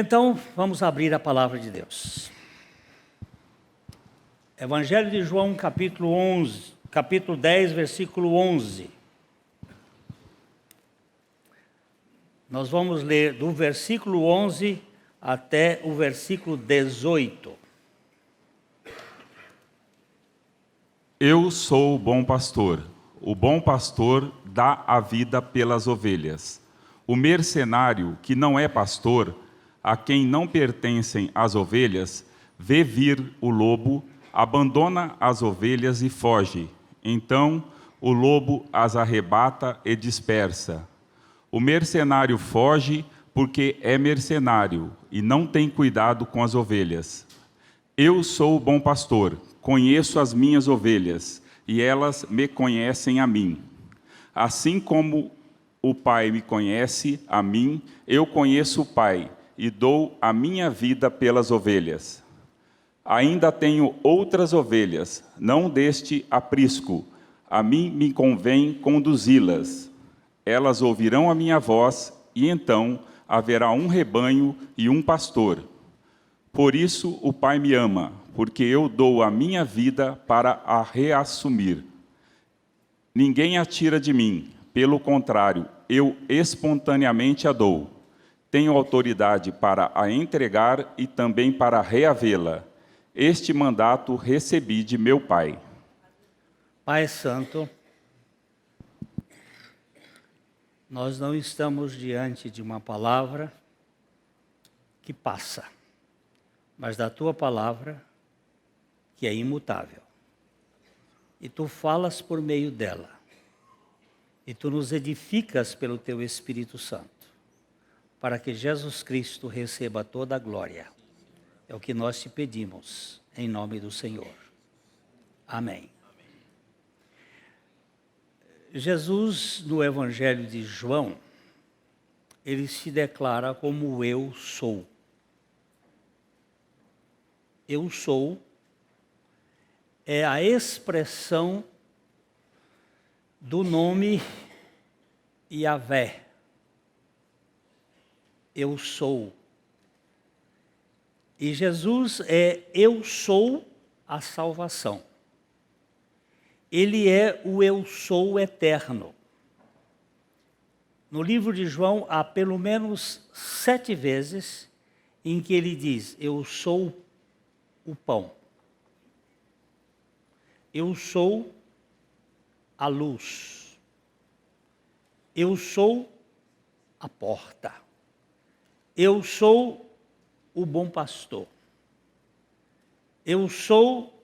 Então, vamos abrir a palavra de Deus. Evangelho de João, capítulo 10, versículo 11. Nós vamos ler do versículo 11 até o versículo 18. Eu sou o bom pastor. O bom pastor dá a vida pelas ovelhas. O mercenário, que não é pastor, a quem não pertencem as ovelhas, vê vir o lobo, abandona as ovelhas e foge. Então o lobo as arrebata e dispersa. O mercenário foge porque é mercenário e não tem cuidado com as ovelhas. Eu sou o bom pastor, conheço as minhas ovelhas e elas me conhecem a mim. Assim como o Pai me conhece a mim, eu conheço o Pai e dou a minha vida pelas ovelhas. Ainda tenho outras ovelhas, não deste aprisco. A mim me convém conduzi-las. Elas ouvirão a minha voz, e então haverá um rebanho e um pastor. Por isso o Pai me ama, porque eu dou a minha vida para a reassumir. Ninguém a tira de mim, pelo contrário, eu espontaneamente a dou. Tenho autoridade para a entregar e também para reavê-la. Este mandato recebi de meu Pai. Pai Santo, nós não estamos diante de uma palavra que passa, mas da Tua palavra que é imutável. E Tu falas por meio dela. E Tu nos edificas pelo Teu Espírito Santo, para que Jesus Cristo receba toda a glória. É o que nós te pedimos, em nome do Senhor. Amém. Jesus, no Evangelho de João, ele se declara como eu sou. Eu sou é a expressão do nome Yahvé. Eu sou. E Jesus é eu sou a salvação. Ele é o eu sou eterno. No livro de João há pelo menos 7 vezes em que ele diz, eu sou o pão. Eu sou a luz. Eu sou a porta. Eu sou o bom pastor. Eu sou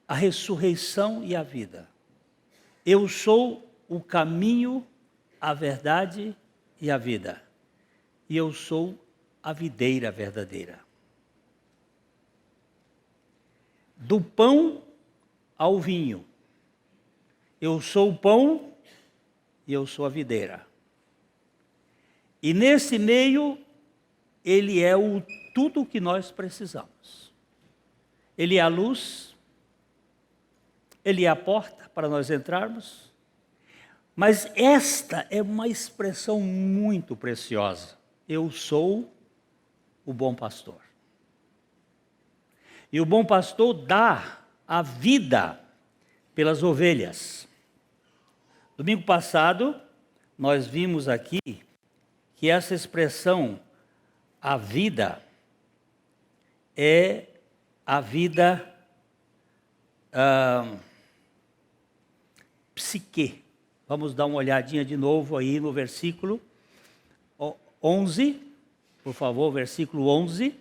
a ressurreição e a vida. Eu sou o caminho, a verdade e a vida. E eu sou a videira verdadeira. Do pão ao vinho. Eu sou o pão e eu sou a videira. E nesse meio, ele é o tudo que nós precisamos. Ele é a luz, ele é a porta para nós entrarmos. Mas esta é uma expressão muito preciosa. Eu sou o bom pastor. E o bom pastor dá a vida pelas ovelhas. Domingo passado, nós vimos aqui que essa expressão, a vida, é a vida psique. Vamos dar uma olhadinha de novo aí no versículo 11, por favor, versículo 11.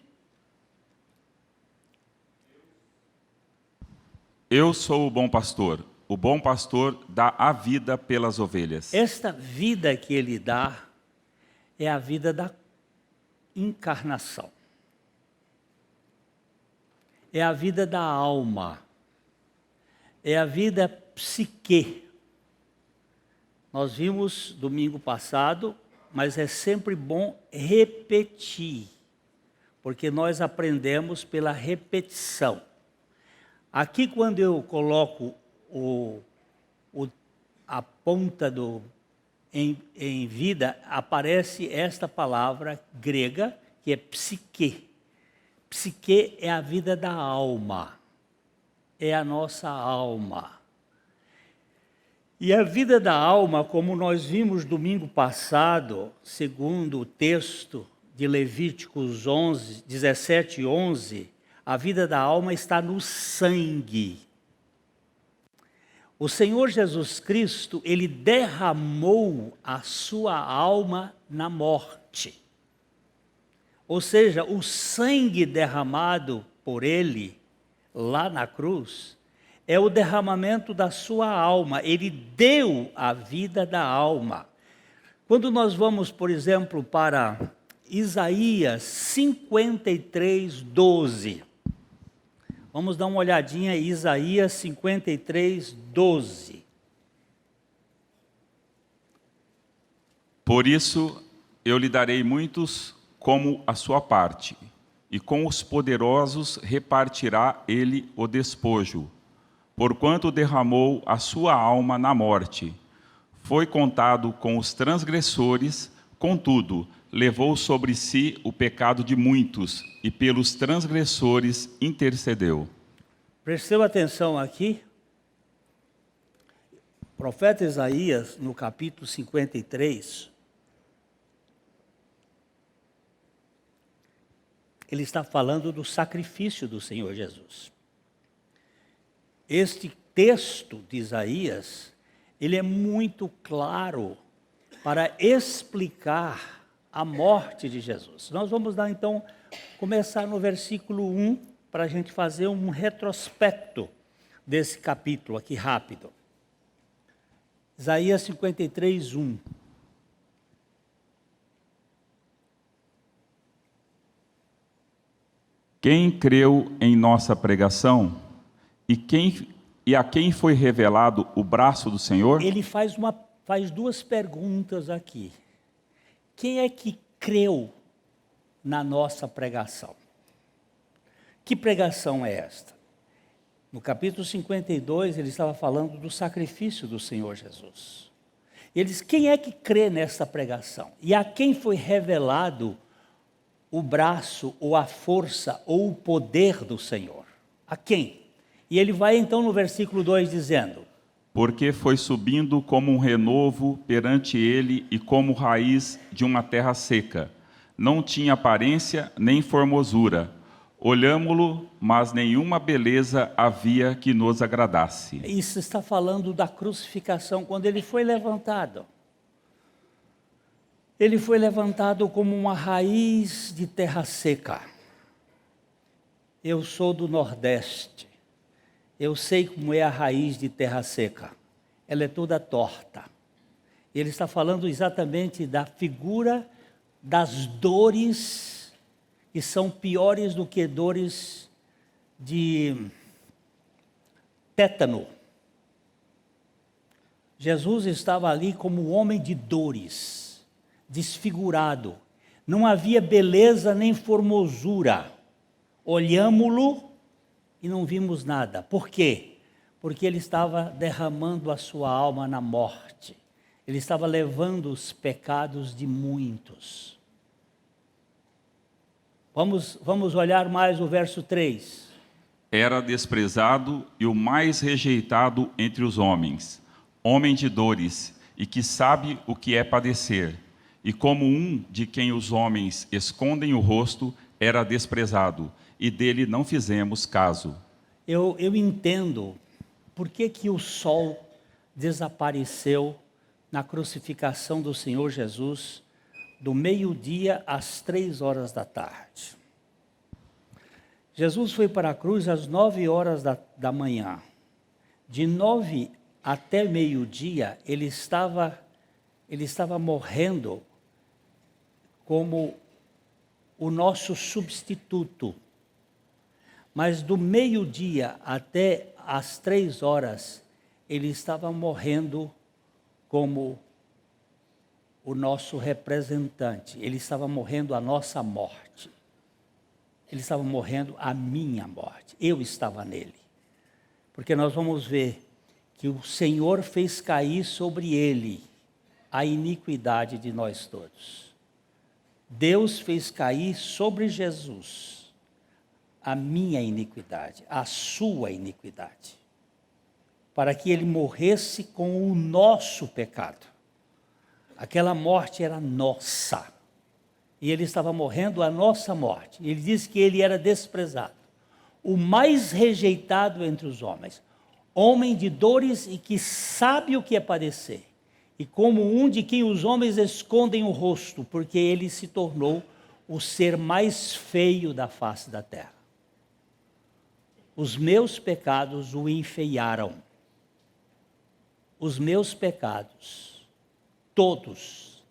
Eu sou o bom pastor. O bom pastor dá a vida pelas ovelhas. Esta vida que ele dá é a vida da encarnação. É a vida da alma. É a vida psique. Nós vimos domingo passado, mas é sempre bom repetir, porque nós aprendemos pela repetição. Aqui, quando eu coloco a ponta em vida, aparece esta palavra grega, que é psique. Psique é a vida da alma, é a nossa alma. E a vida da alma, como nós vimos domingo passado, segundo o texto de Levíticos 17 e 11, a vida da alma está no sangue. O Senhor Jesus Cristo, Ele derramou a sua alma na morte. Ou seja, o sangue derramado por Ele, lá na cruz, é o derramamento da sua alma. Ele deu a vida da alma. Quando nós vamos, por exemplo, para Isaías 53, 12. Vamos dar uma olhadinha em Isaías 53, 12. Por isso eu lhe darei muitos como a sua parte, e com os poderosos repartirá ele o despojo, porquanto derramou a sua alma na morte. Foi contado com os transgressores, contudo, levou sobre si o pecado de muitos, e pelos transgressores intercedeu. Prestou atenção aqui? O profeta Isaías, no capítulo 53, ele está falando do sacrifício do Senhor Jesus. Este texto de Isaías, ele é muito claro para explicar a morte de Jesus. Nós vamos dar então, começar no versículo 1, para a gente fazer um retrospecto desse capítulo aqui rápido. Isaías 53, 1. Quem creu em nossa pregação e a quem foi revelado o braço do Senhor? Ele faz duas perguntas aqui. Quem é que creu na nossa pregação? Que pregação é esta? No capítulo 52, ele estava falando do sacrifício do Senhor Jesus. Ele diz, quem é que crê nessa pregação? E a quem foi revelado o braço, ou a força, ou o poder do Senhor? A quem? E ele vai então no versículo 2 dizendo, porque foi subindo como um renovo perante ele e como raiz de uma terra seca. Não tinha aparência nem formosura. Olhámo-lo, mas nenhuma beleza havia que nos agradasse. Isso está falando da crucificação, quando ele foi levantado. Ele foi levantado como uma raiz de terra seca. Eu sou do Nordeste. Eu sei como é a raiz de terra seca. Ela é toda torta. Ele está falando exatamente da figura das dores, que são piores do que dores de tétano. Jesus estava ali como um homem de dores, desfigurado. Não havia beleza nem formosura. Olhámo-lo e não vimos nada. Por quê? Porque ele estava derramando a sua alma na morte. Ele estava levando os pecados de muitos. Vamos olhar mais o verso 3. Era desprezado e o mais rejeitado entre os homens, homem de dores, e que sabe o que é padecer. E como um de quem os homens escondem o rosto, era desprezado, e dele não fizemos caso. Eu entendo por que o sol desapareceu na crucificação do Senhor Jesus, do meio-dia às 3 horas da tarde. Jesus foi para a cruz às 9 horas da manhã. De 9 até meio-dia, ele estava morrendo como o nosso substituto. Mas do meio-dia até às 3 horas, ele estava morrendo como o nosso representante. Ele estava morrendo a nossa morte. Ele estava morrendo a minha morte. Eu estava nele. Porque nós vamos ver que o Senhor fez cair sobre ele a iniquidade de nós todos. Deus fez cair sobre Jesus a minha iniquidade, a sua iniquidade, para que ele morresse com o nosso pecado. Aquela morte era nossa, e ele estava morrendo a nossa morte. Ele disse que ele era desprezado, o mais rejeitado entre os homens, homem de dores e que sabe o que é padecer, e como um de quem os homens escondem o rosto, porque ele se tornou o ser mais feio da face da terra. Os meus pecados o enfeiaram. Os meus pecados, todos,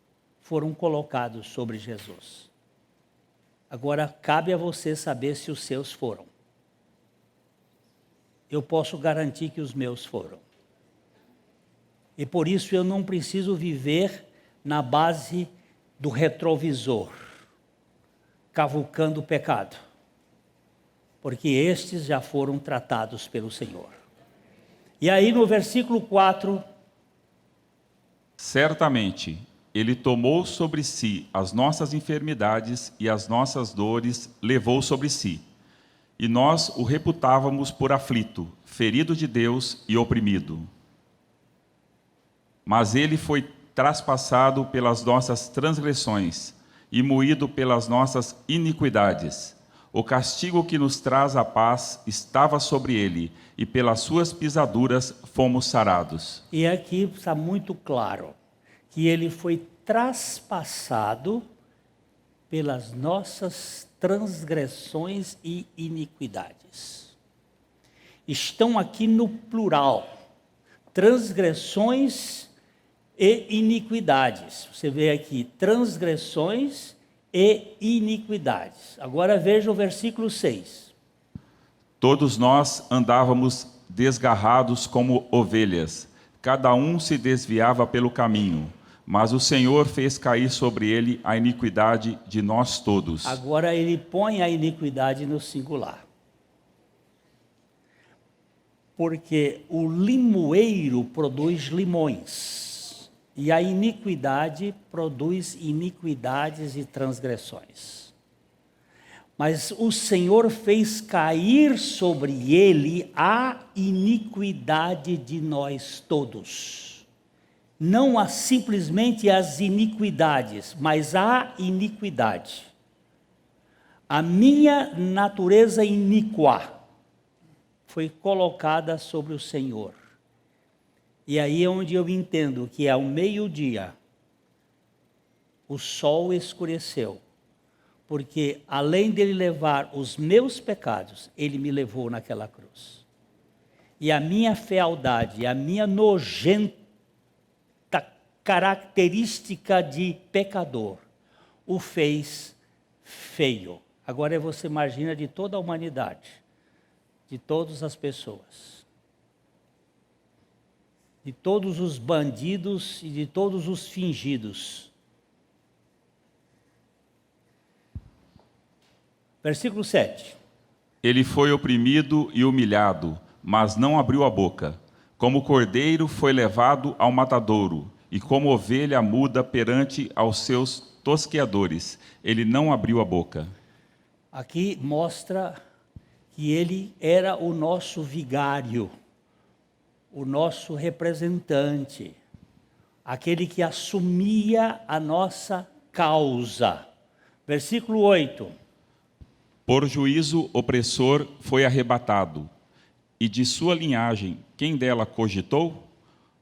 foram colocados sobre Jesus. Agora, cabe a você saber se os seus foram. Eu posso garantir que os meus foram. E por isso eu não preciso viver na base do retrovisor, cavucando o pecado, porque estes já foram tratados pelo Senhor. E aí no versículo 4... Certamente, ele tomou sobre si as nossas enfermidades e as nossas dores levou sobre si. E nós o reputávamos por aflito, ferido de Deus e oprimido. Mas ele foi traspassado pelas nossas transgressões e moído pelas nossas iniquidades. O castigo que nos traz a paz estava sobre ele, e pelas suas pisaduras fomos sarados. E aqui está muito claro que ele foi traspassado pelas nossas transgressões e iniquidades. Estão aqui no plural, transgressões e iniquidades. Você vê aqui, transgressões e iniquidades. Agora veja o versículo 6. Todos nós andávamos desgarrados como ovelhas, cada um se desviava pelo caminho, mas o Senhor fez cair sobre ele a iniquidade de nós todos. Agora ele põe a iniquidade no singular. Porque o limoeiro produz limões, e a iniquidade produz iniquidades e transgressões. Mas o Senhor fez cair sobre ele a iniquidade de nós todos. Não há simplesmente as iniquidades, mas a iniquidade. A minha natureza iníqua foi colocada sobre o Senhor. E aí é onde eu entendo que ao meio-dia o sol escureceu, porque além dele levar os meus pecados, ele me levou naquela cruz. E a minha fealdade, a minha nojenta característica de pecador, o fez feio. Agora você imagina de toda a humanidade, de todas as pessoas, de todos os bandidos e de todos os fingidos. Versículo 7. Ele foi oprimido e humilhado, mas não abriu a boca. Como cordeiro foi levado ao matadouro, e como ovelha muda perante aos seus tosqueadores, ele não abriu a boca. Aqui mostra que ele era o nosso vigário, o nosso representante, aquele que assumia a nossa causa. Versículo 8. Por juízo opressor foi arrebatado, e de sua linhagem quem dela cogitou?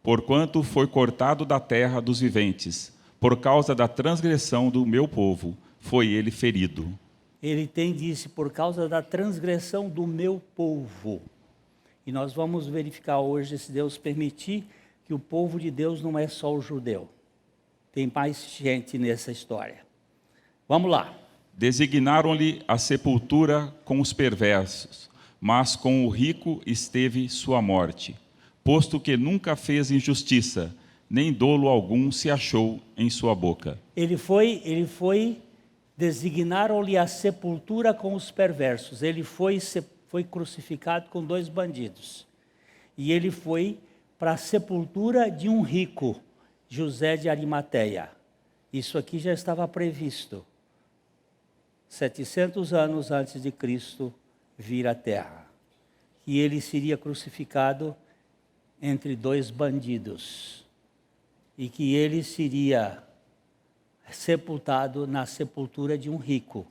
Porquanto foi cortado da terra dos viventes, por causa da transgressão do meu povo, foi ele ferido. Ele disse, por causa da transgressão do meu povo. E nós vamos verificar hoje, se Deus permitir, que o povo de Deus não é só o judeu. Tem mais gente nessa história. Vamos lá. Designaram-lhe a sepultura com os perversos, mas com o rico esteve sua morte, posto que nunca fez injustiça, nem dolo algum se achou em sua boca. Designaram-lhe a sepultura com os perversos. Ele foi crucificado com 2 bandidos. E ele foi para a sepultura de um rico, José de Arimateia. Isso aqui já estava previsto. 700 anos antes de Cristo vir à Terra. E ele seria crucificado entre dois bandidos. E que ele seria sepultado na sepultura de um rico.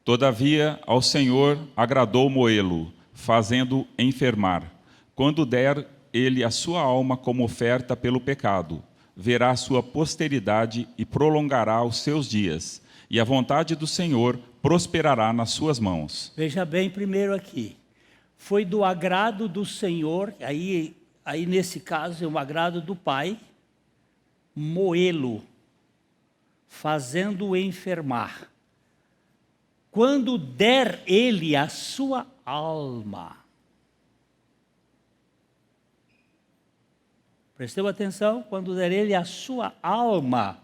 Todavia, ao Senhor agradou moê-lo, fazendo enfermar. Quando der ele a sua alma como oferta pelo pecado, verá a sua posteridade e prolongará os seus dias, e a vontade do Senhor prosperará nas suas mãos. Veja bem primeiro aqui. Foi do agrado do Senhor, aí nesse caso é o agrado do Pai, moê-lo, fazendo-o enfermar. Quando der ele a sua alma. Prestou atenção? Quando der ele a sua alma,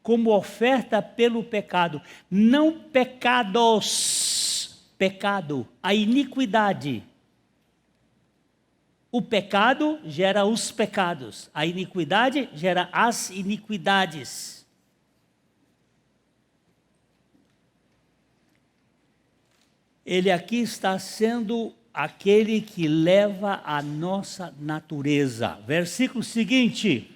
como oferta pelo pecado. Não pecados, pecado, a iniquidade. O pecado gera os pecados, a iniquidade gera as iniquidades. Ele aqui está sendo aquele que leva a nossa natureza. Versículo seguinte.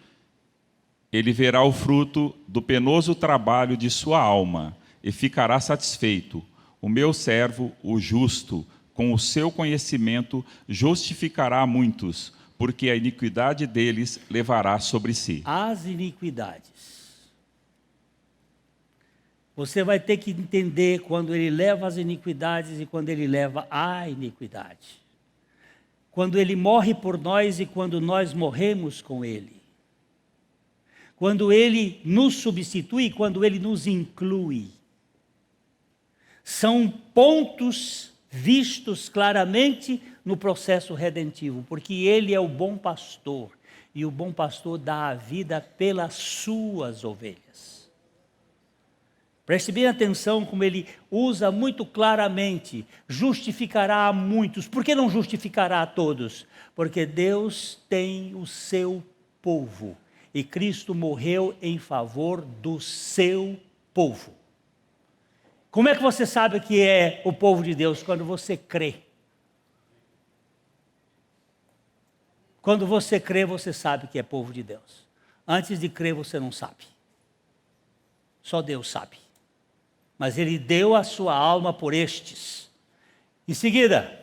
Ele verá o fruto do penoso trabalho de sua alma e ficará satisfeito. O meu servo, o justo, com o seu conhecimento, justificará a muitos, porque a iniquidade deles levará sobre si. As iniquidades. Você vai ter que entender quando ele leva as iniquidades e quando ele leva a iniquidade. Quando ele morre por nós e quando nós morremos com ele. Quando ele nos substitui e quando ele nos inclui. São pontos vistos claramente no processo redentivo, porque ele é o bom pastor, e o bom pastor dá a vida pelas suas ovelhas. Preste bem atenção como ele usa muito claramente, justificará a muitos. Por que não justificará a todos? Porque Deus tem o seu povo, e Cristo morreu em favor do seu povo. Como é que você sabe que é o povo de Deus? Quando você crê. Quando você crê, você sabe que é povo de Deus. Antes de crer, você não sabe. Só Deus sabe. Mas ele deu a sua alma por estes. Em seguida.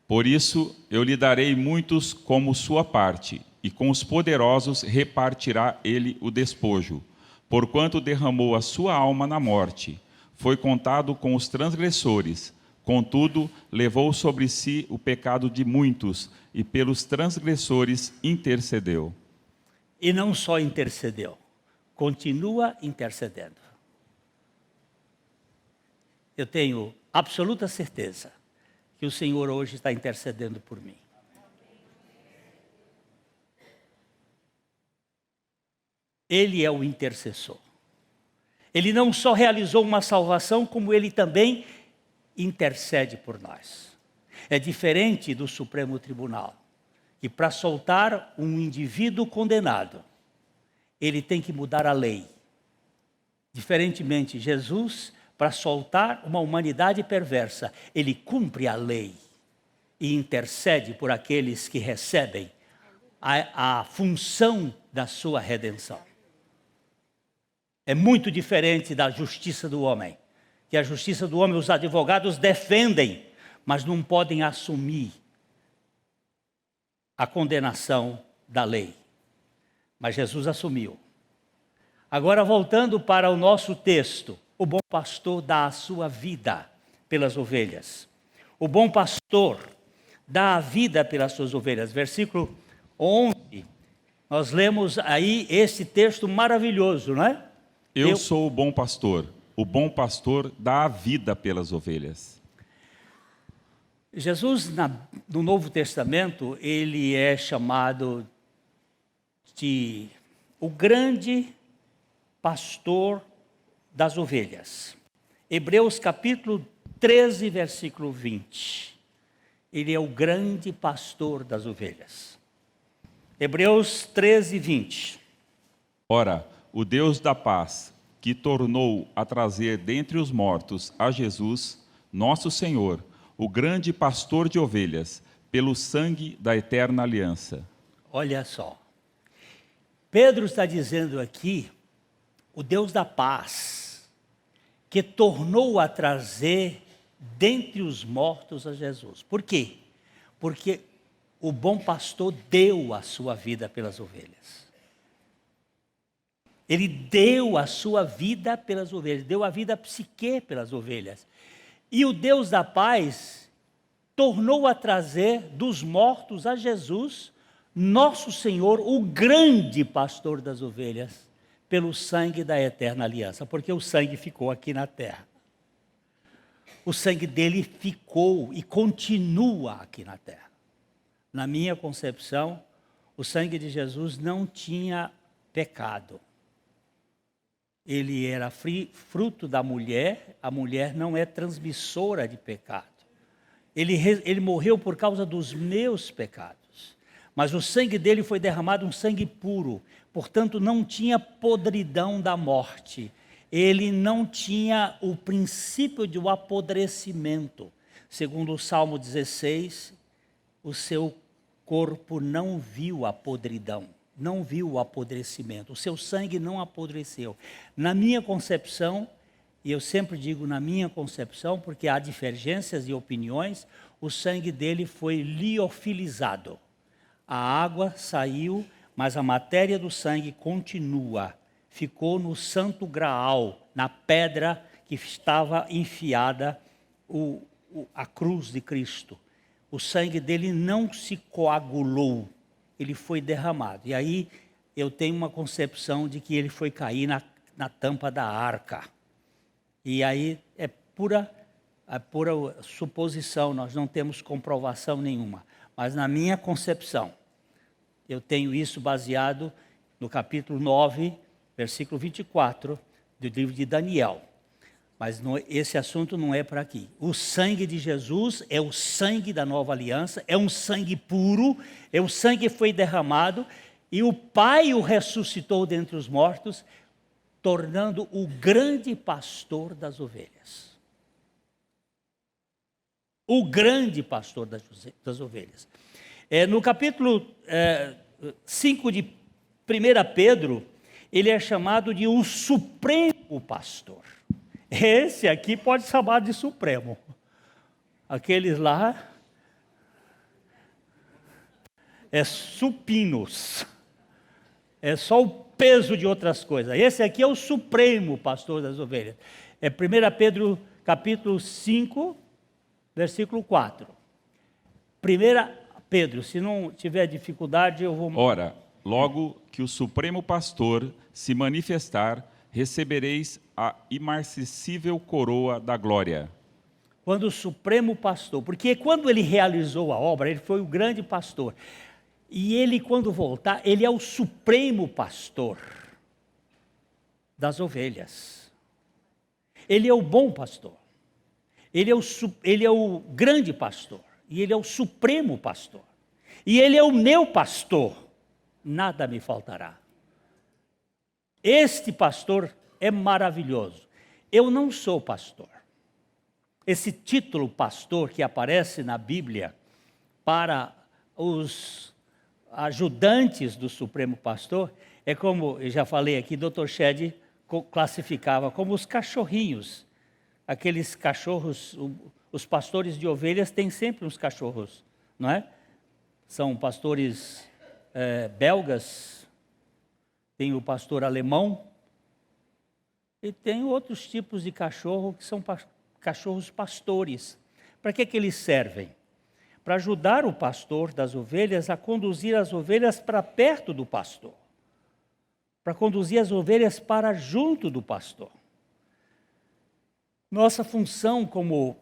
Por isso eu lhe darei muitos como sua parte, e com os poderosos repartirá ele o despojo. Porquanto derramou a sua alma na morte, foi contado com os transgressores. Contudo, levou sobre si o pecado de muitos, e pelos transgressores intercedeu. E não só intercedeu, continua intercedendo. Eu tenho absoluta certeza que o Senhor hoje está intercedendo por mim. Ele é o intercessor. Ele não só realizou uma salvação, como ele também intercede por nós. É diferente do Supremo Tribunal, que para soltar um indivíduo condenado, ele tem que mudar a lei. Diferentemente, Jesus, para soltar uma humanidade perversa, ele cumpre a lei e intercede por aqueles que recebem a função da sua redenção. É muito diferente da justiça do homem, que a justiça do homem os advogados defendem, mas não podem assumir a condenação da lei. Mas Jesus assumiu. Agora, voltando para o nosso texto, o bom pastor dá a sua vida pelas ovelhas. O bom pastor dá a vida pelas suas ovelhas. Versículo 11, nós lemos aí esse texto maravilhoso, não é? Eu sou o bom pastor dá a vida pelas ovelhas. Jesus, no Novo Testamento, ele é chamado de o grande pastor das ovelhas. Hebreus capítulo 13, versículo 20. Ele é o grande pastor das ovelhas. Hebreus 13, 20. Ora, o Deus da paz, que tornou a trazer dentre os mortos a Jesus, nosso Senhor, o grande pastor de ovelhas, pelo sangue da eterna aliança. Olha só. Pedro está dizendo aqui, o Deus da paz, que tornou a trazer dentre os mortos a Jesus. Por quê? Porque o bom pastor deu a sua vida pelas ovelhas. Ele deu a sua vida pelas ovelhas, deu a vida psique pelas ovelhas. E o Deus da paz tornou a trazer dos mortos a Jesus, nosso Senhor, o grande pastor das ovelhas, pelo sangue da eterna aliança, porque o sangue ficou aqui na terra. O sangue dele ficou e continua aqui na terra. Na minha concepção, o sangue de Jesus não tinha pecado. Ele era fruto da mulher, a mulher não é transmissora de pecado. Ele morreu por causa dos meus pecados, mas o sangue dele foi derramado, um sangue puro, portanto não tinha podridão da morte. Ele não tinha o princípio de apodrecimento. Segundo o Salmo 16, o seu corpo não viu a podridão, não viu o apodrecimento, o seu sangue não apodreceu. Na minha concepção, e eu sempre digo na minha concepção, porque há divergências de opiniões, o sangue dele foi liofilizado. A água saiu, mas a matéria do sangue continua. Ficou no santo graal, na pedra que estava enfiada a cruz de Cristo. O sangue dele não se coagulou, ele foi derramado. E aí eu tenho uma concepção de que ele foi cair na tampa da arca. E aí é pura suposição, nós não temos comprovação nenhuma. Mas na minha concepção, eu tenho isso baseado no capítulo 9, versículo 24 do livro de Daniel. Mas esse assunto não é para aqui. O sangue de Jesus é o sangue da nova aliança, é um sangue puro, é o sangue que foi derramado, e o Pai o ressuscitou dentre os mortos, tornando o grande pastor das ovelhas. O grande pastor das ovelhas. No capítulo 5 de 1 Pedro, ele é chamado de o supremo pastor. Esse aqui pode chamar de supremo. Aqueles lá é supinos. É só o peso de outras coisas. Esse aqui é o supremo pastor das ovelhas. É 1 Pedro capítulo 5, versículo 4. 1 Pedro, se não tiver dificuldade, eu vou... Ora, logo que o supremo pastor se manifestar, recebereis a imarcessível coroa da glória. Quando o supremo pastor, porque quando ele realizou a obra, ele foi o grande pastor. E ele, quando voltar, ele é o supremo pastor das ovelhas. Ele é o bom pastor. Ele é o grande pastor. E ele é o supremo pastor. E ele é o meu pastor. Nada me faltará. Este pastor é maravilhoso. Eu não sou pastor. Esse título pastor que aparece na Bíblia para os ajudantes do Supremo Pastor, é como, eu já falei aqui, Dr. Shedd classificava como os cachorrinhos. Aqueles cachorros, os pastores de ovelhas têm sempre uns cachorros, não é? São pastores belgas, tem o pastor alemão, e tem outros tipos de cachorro que são cachorros pastores. Para que eles servem? Para ajudar o pastor das ovelhas a conduzir as ovelhas para perto do pastor. Para conduzir as ovelhas para junto do pastor. Nossa função como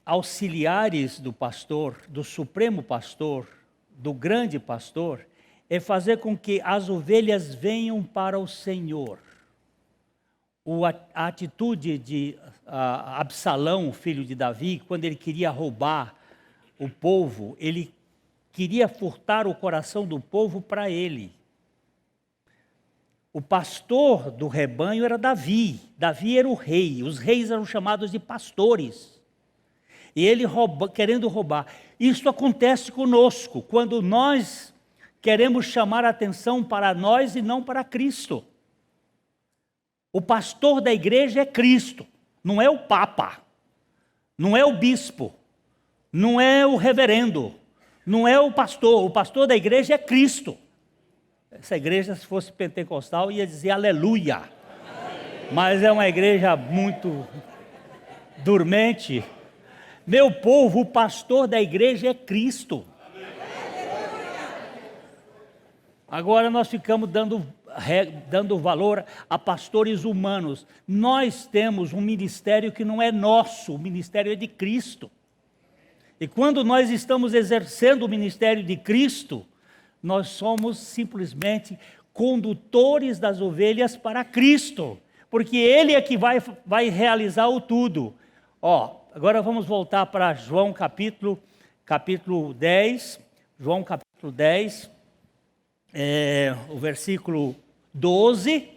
auxiliares do pastor, do supremo pastor, do grande pastor, é fazer com que as ovelhas venham para o Senhor. A atitude de Absalão, filho de Davi, quando ele queria roubar o povo, ele queria furtar o coração do povo para ele. O pastor do rebanho era Davi. Davi era o rei. Os reis eram chamados de pastores. E ele querendo roubar. Isso acontece conosco, quando nós queremos chamar a atenção para nós e não para Cristo. O pastor da igreja é Cristo, não é o Papa, não é o bispo, não é o reverendo, não é o pastor da igreja é Cristo. Essa igreja, se fosse pentecostal, ia dizer aleluia, mas é uma igreja muito dormente. Meu povo, o pastor da igreja é Cristo. Agora nós ficamos dando valor a pastores humanos. Nós temos um ministério que não é nosso, o ministério é de Cristo. E quando nós estamos exercendo o ministério de Cristo, nós somos simplesmente condutores das ovelhas para Cristo, porque Ele é que vai realizar o tudo. Agora vamos voltar para João capítulo 10, João capítulo 10, o versículo 12,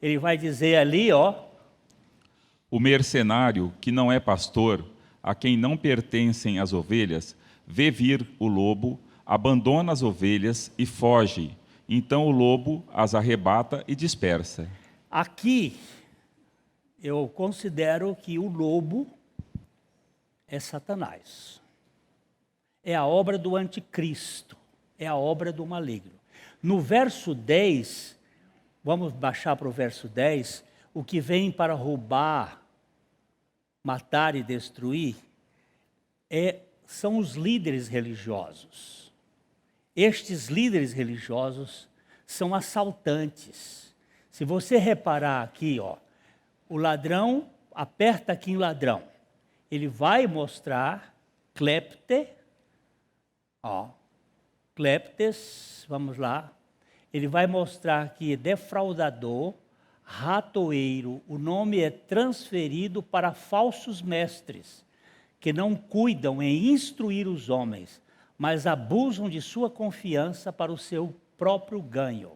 ele vai dizer ali, O mercenário, que não é pastor, a quem não pertencem as ovelhas, vê vir o lobo, abandona as ovelhas e foge. Então o lobo as arrebata e dispersa. Aqui, eu considero que o lobo é Satanás. É a obra do anticristo, é a obra do maligno. No verso 10, vamos baixar para o verso 10, o que vem para roubar, matar e destruir, são os líderes religiosos. Estes líderes religiosos são assaltantes. Se você reparar aqui, o ladrão, aperta aqui em ladrão, ele vai mostrar cleptes, vamos lá, ele vai mostrar que defraudador, ratoeiro, o nome é transferido para falsos mestres, que não cuidam em instruir os homens, mas abusam de sua confiança para o seu próprio ganho.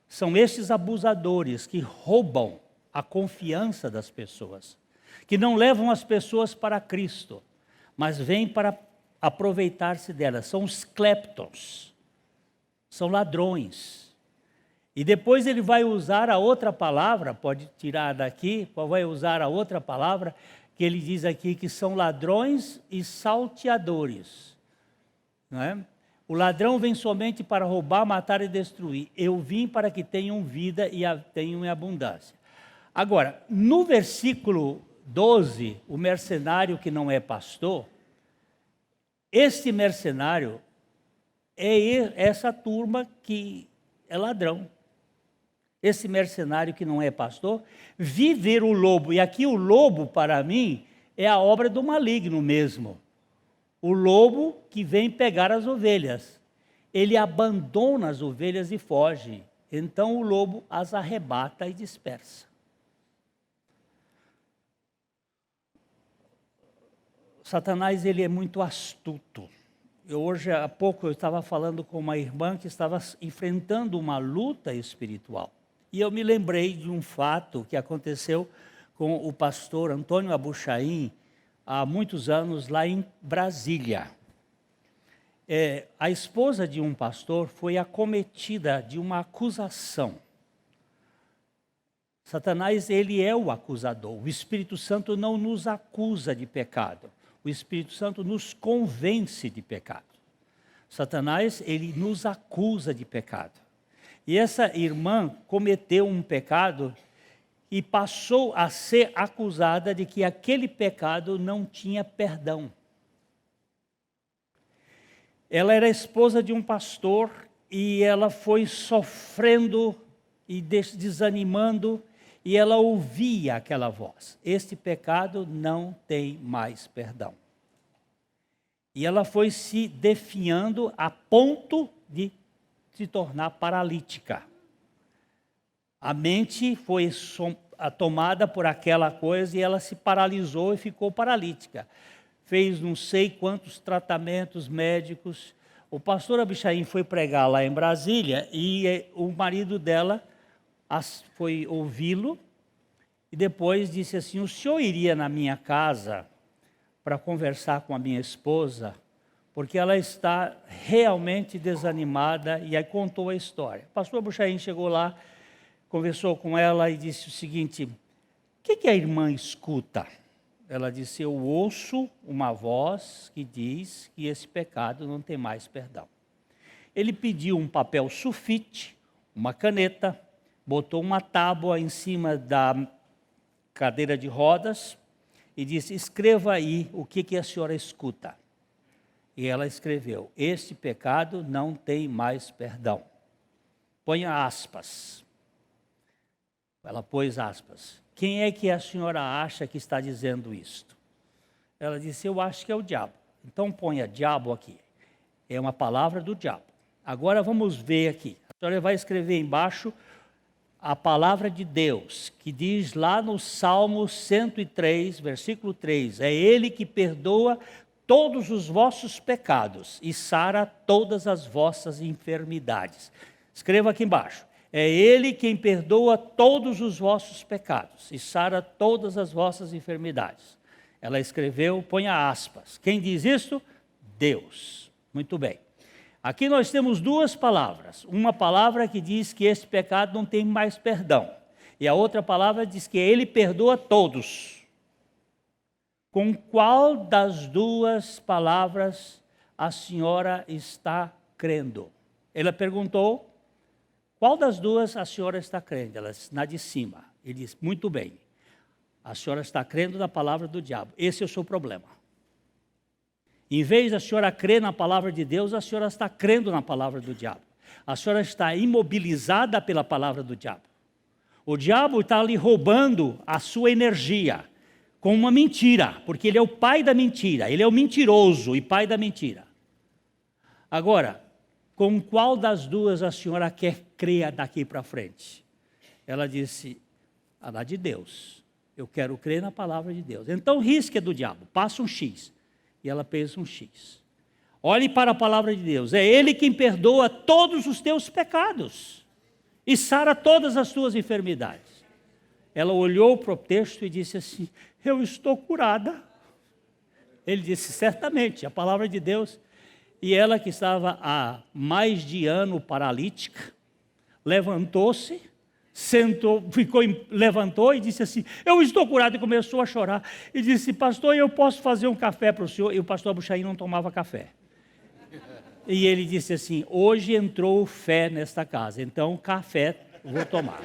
São estes abusadores que roubam a confiança das pessoas, que não levam as pessoas para Cristo, mas vêm para aproveitar-se delas. São os cleptos, são ladrões. E depois ele vai usar a outra palavra, pode tirar daqui, vai usar a outra palavra, que ele diz aqui que são ladrões e salteadores. Não é? O ladrão vem somente para roubar, matar e destruir. Eu vim para que tenham vida e a tenham em abundância. Agora, no versículo 12, o mercenário que não é pastor, este mercenário é essa turma que é ladrão. Esse mercenário que não é pastor, viver o lobo. E aqui o lobo, para mim, é a obra do maligno mesmo. O lobo que vem pegar as ovelhas. Ele abandona as ovelhas e foge. Então o lobo as arrebata e dispersa. Satanás, ele é muito astuto. Hoje, há pouco, eu estava falando com uma irmã que estava enfrentando uma luta espiritual. E eu me lembrei de um fato que aconteceu com o pastor Antônio Abuchaim, há muitos anos, lá em Brasília. A esposa de um pastor foi acometida de uma acusação. Satanás, ele é o acusador. O Espírito Santo não nos acusa de pecado. O Espírito Santo nos convence de pecado. Satanás, ele nos acusa de pecado. E essa irmã cometeu um pecado e passou a ser acusada de que aquele pecado não tinha perdão. Ela era esposa de um pastor e ela foi sofrendo e desanimando, e ela ouvia aquela voz: este pecado não tem mais perdão. E ela foi se definhando a ponto de se tornar paralítica. A mente foi tomada por aquela coisa e ela se paralisou e ficou paralítica. Fez não sei quantos tratamentos médicos, O pastor Abishaim foi pregar lá em Brasília e o marido dela foi ouvi-lo e depois disse assim: o senhor iria na minha casa para conversar com a minha esposa, porque ela está realmente desanimada, e aí contou a história. O pastor Abishaim chegou lá, conversou com ela e disse o seguinte: o que a irmã escuta? Ela disse: eu ouço uma voz que diz que esse pecado não tem mais perdão. Ele pediu um papel sulfite, uma caneta, botou uma tábua em cima da cadeira de rodas e disse: escreva aí o que a senhora escuta. E ela escreveu: este pecado não tem mais perdão. Ponha aspas. Ela pôs aspas. Quem é que a senhora acha que está dizendo isto? Ela disse: eu acho que é o diabo. Então ponha diabo aqui. É uma palavra do diabo. Agora vamos ver aqui. A senhora vai escrever embaixo a palavra de Deus, que diz lá no Salmo 103, versículo 3, é Ele que perdoa todos os vossos pecados e sara todas as vossas enfermidades. Escreva aqui embaixo. É Ele quem perdoa todos os vossos pecados e sara todas as vossas enfermidades. Ela escreveu, ponha aspas. Quem diz isso? Deus. Muito bem. Aqui nós temos duas palavras. Uma palavra que diz que esse pecado não tem mais perdão. E a outra palavra diz que Ele perdoa todos. Com qual das duas palavras a senhora está crendo? Ela perguntou: qual das duas a senhora está crendo? Ela disse: na de cima. Ele disse: muito bem, a senhora está crendo na palavra do diabo. Esse é o seu problema. Em vez da senhora crer na palavra de Deus, a senhora está crendo na palavra do diabo. A senhora está imobilizada pela palavra do diabo. O diabo está lhe roubando a sua energia com uma mentira, porque ele é o pai da mentira, ele é o mentiroso e pai da mentira. Agora, com qual das duas a senhora quer crer daqui para frente? Ela disse: a da de Deus. Eu quero crer na palavra de Deus. Então risque a do diabo, passa um X. E ela fez um X. Olhe para a palavra de Deus. É Ele quem perdoa todos os teus pecados e sara todas as tuas enfermidades. Ela olhou para o texto e disse assim: eu estou curada. Ele disse: certamente, a palavra de Deus. E ela, que estava há mais de ano paralítica, levantou-se, sentou, levantou e disse assim: eu estou curado. E começou a chorar e disse: pastor, eu posso fazer um café para o senhor? E o pastor Abishaim não tomava café. E ele disse assim: hoje entrou fé nesta casa, então café vou tomar.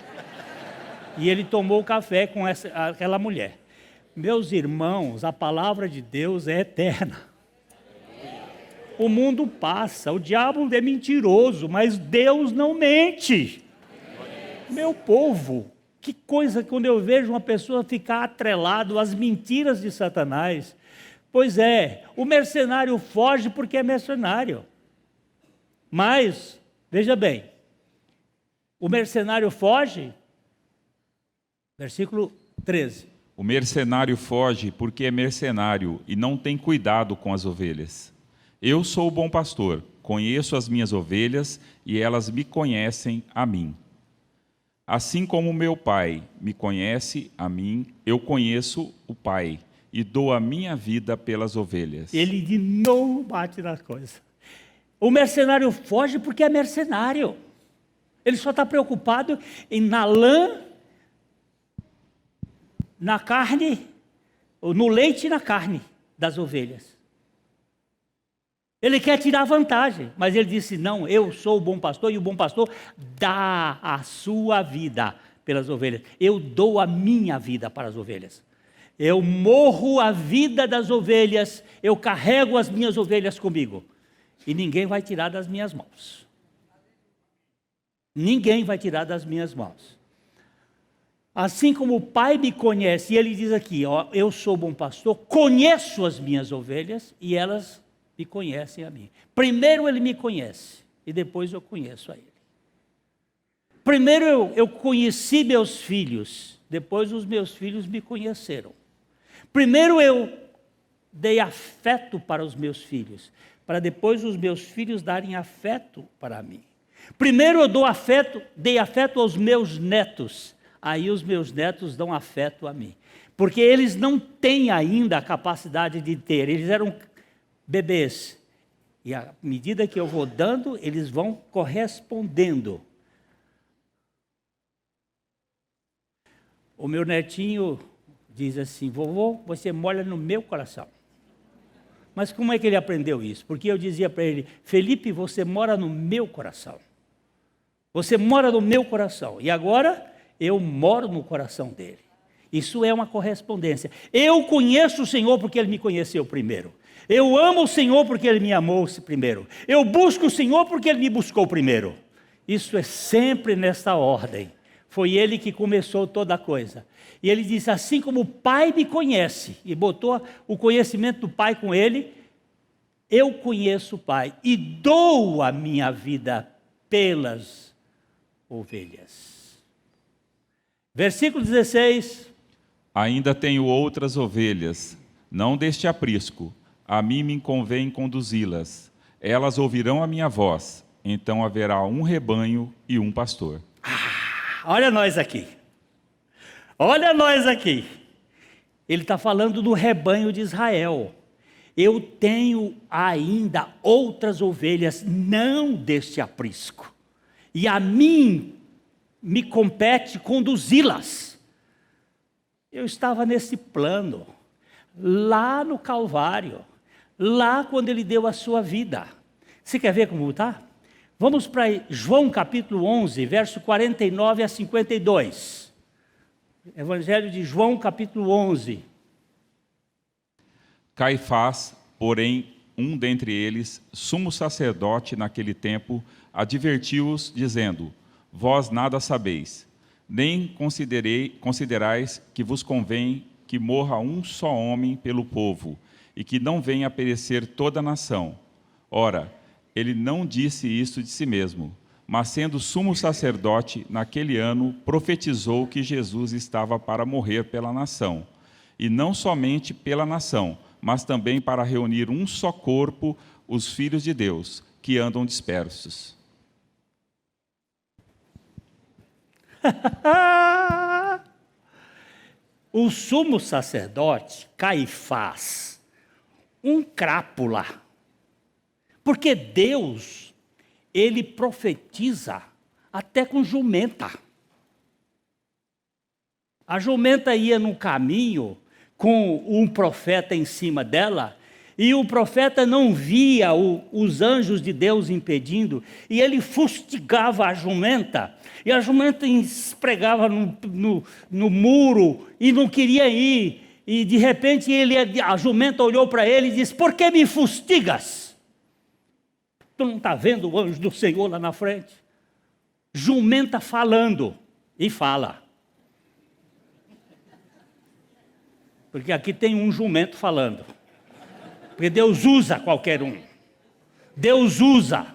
E ele tomou café com aquela mulher. Meus irmãos, a palavra de Deus é eterna. O mundo passa, o diabo é mentiroso, mas Deus não mente. Meu povo, que coisa quando eu vejo uma pessoa ficar atrelado às mentiras de Satanás. Pois é, o mercenário foge porque é mercenário. Mas, veja bem, o mercenário foge, versículo 13. O mercenário foge porque é mercenário e não tem cuidado com as ovelhas. Eu sou o bom pastor, conheço as minhas ovelhas e elas me conhecem a mim. Assim como meu Pai me conhece a mim, eu conheço o Pai e dou a minha vida pelas ovelhas. Ele de novo bate nas coisas. O mercenário foge porque é mercenário. Ele só está preocupado na lã, na carne, no leite e na carne das ovelhas. Ele quer tirar vantagem, mas ele disse: não, eu sou o bom pastor, e o bom pastor dá a sua vida pelas ovelhas. Eu dou a minha vida para as ovelhas. Eu morro a vida das ovelhas, eu carrego as minhas ovelhas comigo. E ninguém vai tirar das minhas mãos. Ninguém vai tirar das minhas mãos. Assim como o Pai me conhece, e ele diz aqui: ó, eu sou bom pastor, conheço as minhas ovelhas e elas me conhecem a mim. Primeiro ele me conhece e depois eu conheço a ele. Primeiro eu conheci meus filhos, depois os meus filhos me conheceram. Primeiro eu dei afeto para os meus filhos, para depois os meus filhos darem afeto para mim. Primeiro eu dei afeto aos meus netos, aí os meus netos dão afeto a mim. Porque eles não têm ainda a capacidade de ter, eles eram bebês. E à medida que eu vou dando, eles vão correspondendo. O meu netinho diz assim: vovô, você mora no meu coração. Mas como é que ele aprendeu isso? Porque eu dizia para ele: Felipe, você mora no meu coração. Você mora no meu coração. E agora eu moro no coração dele. Isso é uma correspondência. Eu conheço o Senhor porque Ele me conheceu primeiro. Eu amo o Senhor porque Ele me amou primeiro. Eu busco o Senhor porque Ele me buscou primeiro. Isso é sempre nesta ordem. Foi Ele que começou toda a coisa. E Ele disse: assim como o Pai me conhece, e botou o conhecimento do Pai com Ele, eu conheço o Pai e dou a minha vida pelas ovelhas. Versículo 16. Ainda tenho outras ovelhas, não deste aprisco. A mim me convém conduzi-las. Elas ouvirão a minha voz. Então haverá um rebanho e um pastor. Olha nós aqui. Olha nós aqui. Ele está falando do rebanho de Israel. Eu tenho ainda outras ovelhas, não deste aprisco. E a mim me compete conduzi-las. Eu estava nesse plano, lá no Calvário, lá quando Ele deu a sua vida. Você quer ver como está? Vamos para João capítulo 11, verso 49 a 52. Evangelho de João capítulo 11. Caifás, porém, um dentre eles, sumo sacerdote naquele tempo, advertiu-os, dizendo: vós nada sabeis, nem considerais que vos convém que morra um só homem pelo povo, e que não venha a perecer toda a nação. Ora, ele não disse isso de si mesmo, mas sendo sumo sacerdote, naquele ano, profetizou que Jesus estava para morrer pela nação, e não somente pela nação, mas também para reunir um só corpo os filhos de Deus, que andam dispersos. O sumo sacerdote, Caifás, um crápula, porque Deus, Ele profetiza até com jumenta. A jumenta ia no caminho com um profeta em cima dela, e o profeta não via os anjos de Deus impedindo, e ele fustigava a jumenta, e a jumenta esfregava no muro, e não queria ir, e de repente a jumenta olhou para ele e disse: por que me fustigas? Tu não está vendo o anjo do Senhor lá na frente? Jumenta falando, e fala. Porque aqui tem um jumento falando. Porque Deus usa qualquer um. Deus usa.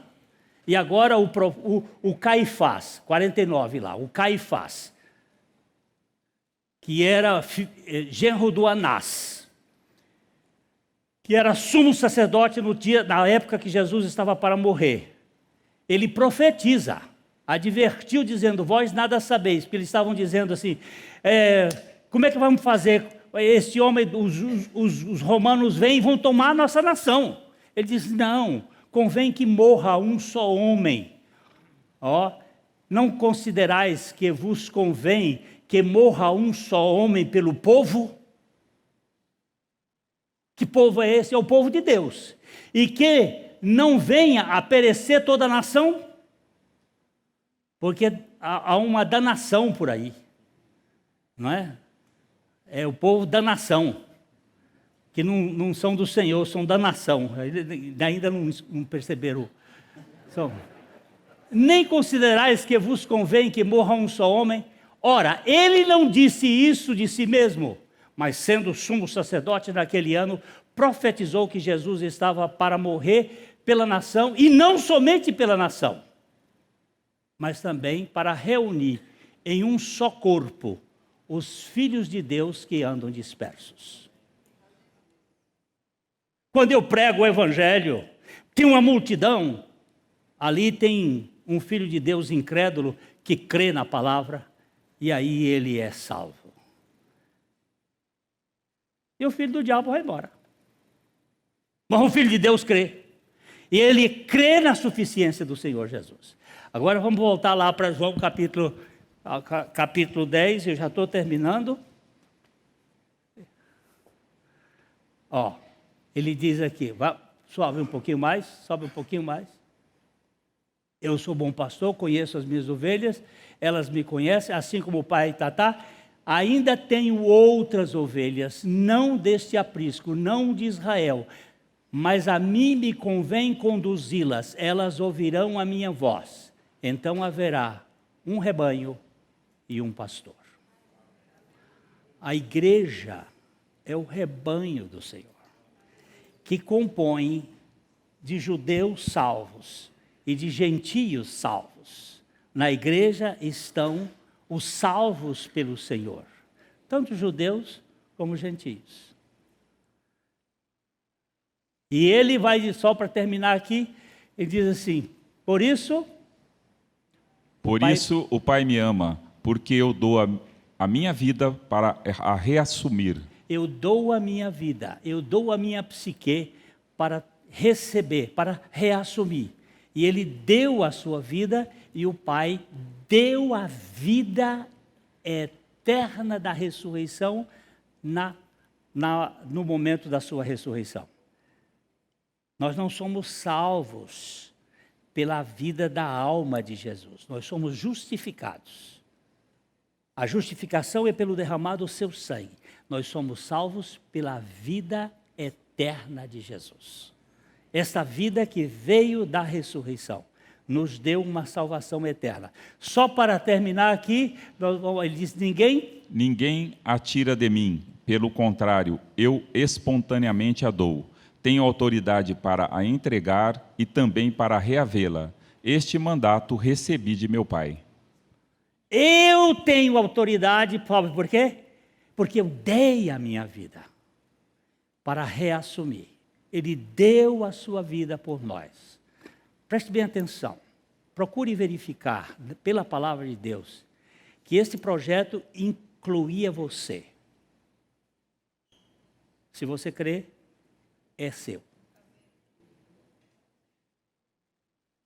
E agora o Caifás, 49 lá, o Caifás, que era genro do Anás, que era sumo sacerdote na época que Jesus estava para morrer. Ele profetiza, advertiu dizendo: vós nada sabeis, porque eles estavam dizendo assim, como é que vamos fazer? Esse homem, os romanos vêm e vão tomar a nossa nação. Ele diz: não, convém que morra um só homem. Não considerais que vos convém que morra um só homem pelo povo? Que povo é esse? É o povo de Deus. E que não venha a perecer toda a nação? Porque há uma danação por aí, não é? É o povo da nação, que não são do Senhor, são da nação. Ainda não perceberam. Nem considerais que vos convém que morra um só homem? Ora, ele não disse isso de si mesmo, mas sendo sumo sacerdote naquele ano, profetizou que Jesus estava para morrer pela nação, e não somente pela nação, mas também para reunir em um só corpo os filhos de Deus que andam dispersos. Quando eu prego o Evangelho, Tem uma multidão, ali tem um filho de Deus incrédulo que crê na palavra, e aí ele é salvo. E o filho do diabo vai embora. Mas o filho de Deus crê. E ele crê na suficiência do Senhor Jesus. Agora vamos voltar lá para João capítulo 10, eu já estou terminando. Ó, ele diz aqui, sobe um pouquinho mais. Eu sou bom pastor, conheço as minhas ovelhas, elas me conhecem, assim como o pai Tatá. Ainda tenho outras ovelhas, não deste aprisco, não de Israel, mas a mim me convém conduzi-las, elas ouvirão a minha voz. Então haverá um rebanho e um pastor. A igreja é o rebanho do Senhor, que compõe de judeus salvos e de gentios salvos. Na igreja estão os salvos pelo Senhor, tanto judeus como gentios. E ele vai, só para terminar aqui, ele diz assim, por isso o Pai me ama, porque eu dou a minha vida para a reassumir. Eu dou a minha vida, eu dou a minha psique para receber, para reassumir. E ele deu a sua vida e o Pai deu a vida eterna da ressurreição no momento da sua ressurreição. Nós não somos salvos pela vida da alma de Jesus, nós somos justificados. A justificação é pelo derramado do seu sangue. Nós somos salvos pela vida eterna de Jesus. Esta vida que veio da ressurreição nos deu uma salvação eterna. Só para terminar aqui, ele diz, ninguém a tira de mim, pelo contrário, eu espontaneamente a dou. Tenho autoridade para a entregar e também para reavê-la. Este mandato recebi de meu Pai. Eu tenho autoridade, por quê? Porque eu dei a minha vida para reassumir. Ele deu a sua vida por nós. Preste bem atenção. Procure verificar, pela palavra de Deus, que este projeto incluía você. Se você crê, é seu.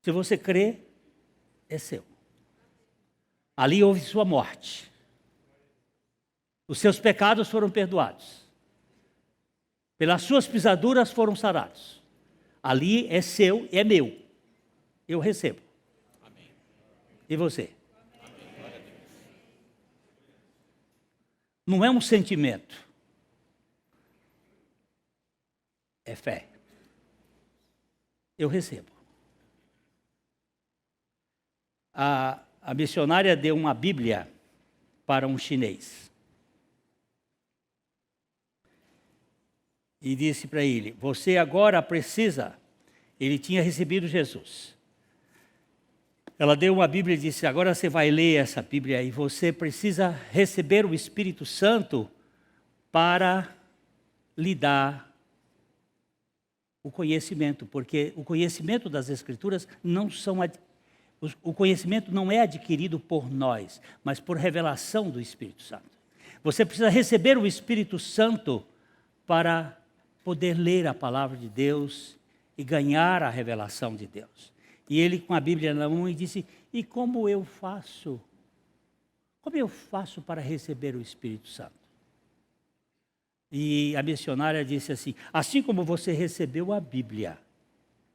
Se você crê, é seu. Ali houve sua morte. Os seus pecados foram perdoados. Pelas suas pisaduras foram sarados. Ali é seu, é meu. Eu recebo. Amém. E você? Amém. Não é um sentimento. É fé. Eu recebo. A missionária deu uma Bíblia para um chinês. E disse para ele, você agora precisa... Ele tinha recebido Jesus. Ela deu uma Bíblia e disse, agora você vai ler essa Bíblia e você precisa receber o Espírito Santo para lhe dar o conhecimento, porque o conhecimento das Escrituras o conhecimento não é adquirido por nós, mas por revelação do Espírito Santo. Você precisa receber o Espírito Santo para poder ler a palavra de Deus e ganhar a revelação de Deus. E ele com a Bíblia na mão e disse, e como eu faço? Como eu faço para receber o Espírito Santo? E a missionária disse assim como você recebeu a Bíblia,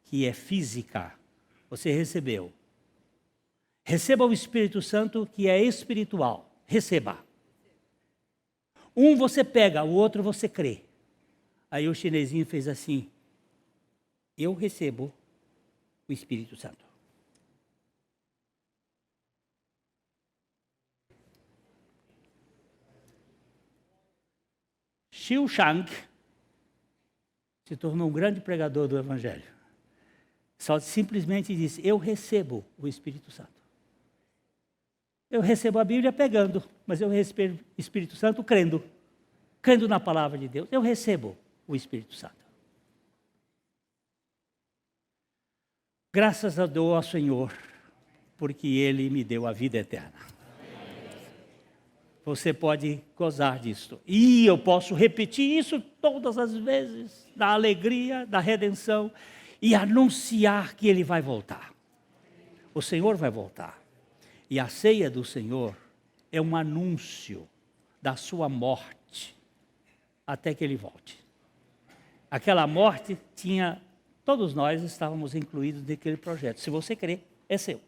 que é física, você recebeu. Receba o Espírito Santo, que é espiritual. Receba. Um você pega, o outro você crê. Aí o chinesinho fez assim, eu recebo o Espírito Santo. Xiu Shang se tornou um grande pregador do Evangelho. Só simplesmente disse, eu recebo o Espírito Santo. Eu recebo a Bíblia pegando, mas eu recebo o Espírito Santo crendo. Crendo na palavra de Deus, eu recebo o Espírito Santo. Graças a Deus ao Senhor, porque Ele me deu a vida eterna. Você pode gozar disso. E eu posso repetir isso todas as vezes, da alegria, da redenção, e anunciar que Ele vai voltar. O Senhor vai voltar. E a ceia do Senhor é um anúncio da sua morte, até que Ele volte. Aquela morte todos nós estávamos incluídos naquele projeto. Se você crer, é seu.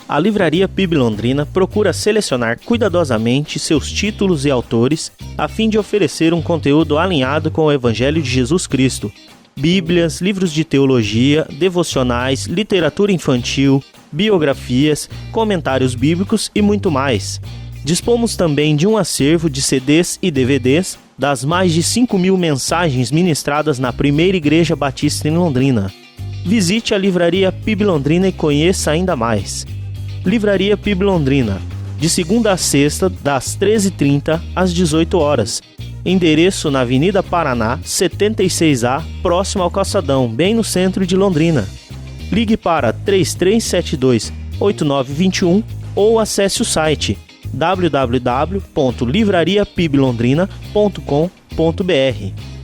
A Livraria PIB Londrina procura selecionar cuidadosamente seus títulos e autores a fim de oferecer um conteúdo alinhado com o Evangelho de Jesus Cristo. Bíblias, livros de teologia, devocionais, literatura infantil, biografias, comentários bíblicos e muito mais. Dispomos também de um acervo de CDs e DVDs das mais de 5.000 mensagens ministradas na Primeira Igreja Batista em Londrina. Visite a Livraria PIB Londrina e conheça ainda mais. Livraria PIB Londrina, de segunda a sexta, das 13h30 às 18 horas. Endereço na Avenida Paraná, 76A, próximo ao Calçadão, bem no centro de Londrina. Ligue para 3372-8921 ou acesse o site www.livrariapiblondrina.com.br.